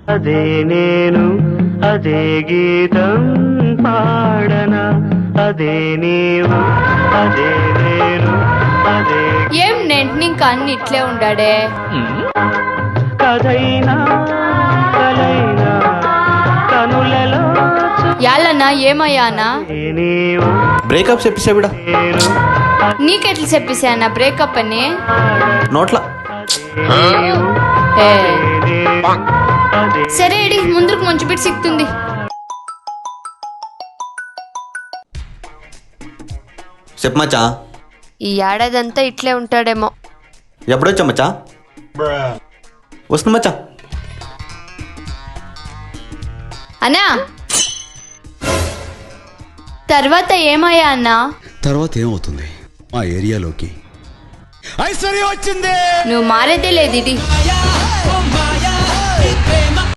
అదే నేను అదే గీతం పాడనా అదే నీవు అదే నేను అదే ఏం నెంటి ఇంకా అన్ని ఇట్లే ఉండాడే కథైనా కలైనా కనులలో యాలన్నా ఏమయ్యానా నీవు బ్రేకప్ చెప్పేసా బిడా నేను నీకెట్లా చెప్పేసానా బ్రేకప్ అని నోట్ల ఏ. సరే ఎడి ముందుకు మంచి బిట్ సిక్తుంది చెప్పు మచ్చా. ఈ ఏడాదంతా ఇట్లే ఉంటాడేమో. ఎప్పుడొచ్చా మచ్చా? వస్తుంది మచ్చా. అన్నా తర్వాత ఏమయ్యా అన్నా? తర్వాత ఏమవుతుంది? మా ఏరియాలోకి ఐశ్వర్య వచ్చింది. నువ్వు మారేదే లేదు ఇది.